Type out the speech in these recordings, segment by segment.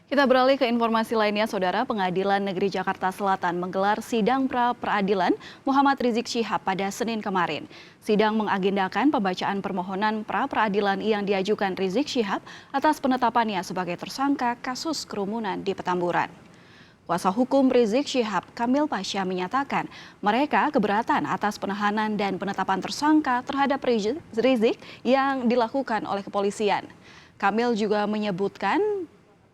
Kita beralih ke informasi lainnya, Saudara. Pengadilan Negeri Jakarta Selatan menggelar sidang pra-peradilan Muhammad Rizik Syihab pada Senin kemarin. Sidang mengagendakan pembacaan permohonan pra-peradilan yang diajukan Rizik Syihab atas penetapannya sebagai tersangka kasus kerumunan di Petamburan. Kuasa hukum Rizik Syihab, Kamil Pasha, menyatakan mereka keberatan atas penahanan dan penetapan tersangka terhadap Rizik yang dilakukan oleh kepolisian. Kamil juga menyebutkan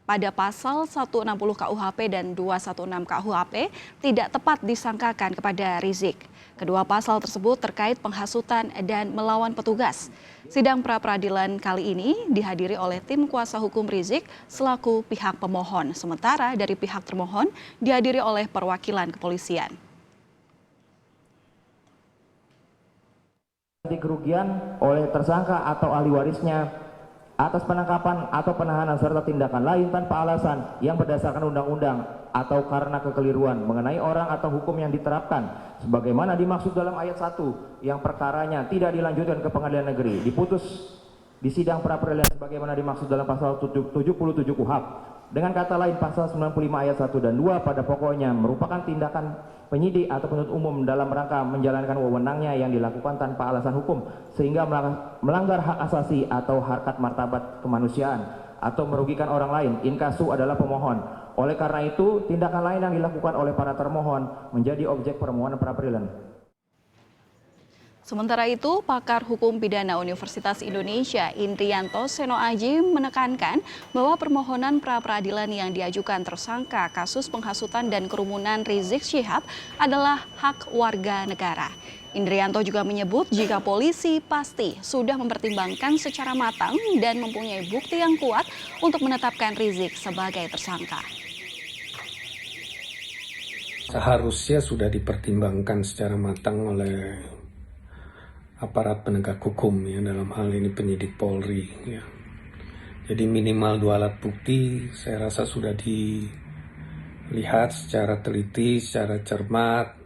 pada pasal 160 KUHP dan 216 KUHP tidak tepat disangkakan kepada Rizik. Kedua pasal tersebut terkait penghasutan dan melawan petugas. Sidang pra-peradilan kali ini dihadiri oleh tim kuasa hukum Rizik selaku pihak pemohon, sementara dari pihak termohon dihadiri oleh perwakilan kepolisian. Kerugian oleh tersangka atau ahli warisnya atas penangkapan atau penahanan serta tindakan lain tanpa alasan yang berdasarkan undang-undang atau karena kekeliruan mengenai orang atau hukum yang diterapkan sebagaimana dimaksud dalam ayat 1 yang perkaranya tidak dilanjutkan ke pengadilan negeri diputus di sidang pra-peradilan sebagaimana dimaksud dalam pasal 77 KUHP. Dengan kata lain, pasal 95 ayat 1 dan 2 pada pokoknya merupakan tindakan penyidik atau penuntut umum dalam rangka menjalankan wewenangnya yang dilakukan tanpa alasan hukum sehingga melanggar hak asasi atau harkat martabat kemanusiaan atau merugikan orang lain. Inkasu adalah pemohon. Oleh karena itu, tindakan lain yang dilakukan oleh para termohon menjadi objek permohonan pra-peradilan. Sementara itu, pakar hukum pidana Universitas Indonesia Indrianto Seno Aji menekankan bahwa permohonan pra-peradilan yang diajukan tersangka kasus penghasutan dan kerumunan Rizik Syihab adalah hak warga negara. Indrianto juga menyebut jika polisi pasti sudah mempertimbangkan secara matang dan mempunyai bukti yang kuat untuk menetapkan Rizik sebagai tersangka. Seharusnya sudah dipertimbangkan secara matang oleh aparat penegak hukum, ya, dalam hal ini penyidik Polri, ya. Jadi minimal 2 alat bukti saya rasa sudah dilihat secara teliti, secara cermat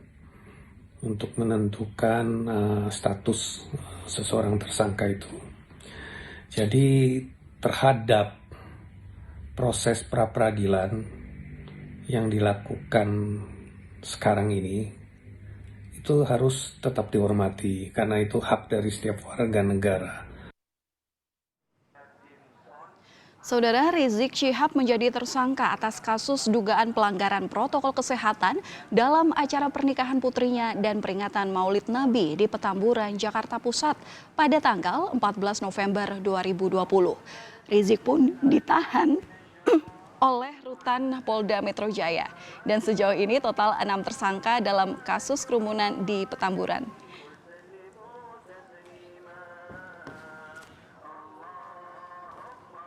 untuk menentukan status seseorang tersangka itu. Jadi terhadap proses pra-peradilan yang dilakukan sekarang ini itu harus tetap dihormati karena itu hak dari setiap warga negara. Saudara, Rizik Syihab menjadi tersangka atas kasus dugaan pelanggaran protokol kesehatan dalam acara pernikahan putrinya dan peringatan Maulid Nabi di Petamburan, Jakarta Pusat pada tanggal 14 November 2020. Rizik pun ditahan oleh Rutan Polda Metro Jaya. Dan sejauh ini total 6 tersangka dalam kasus kerumunan di Petamburan.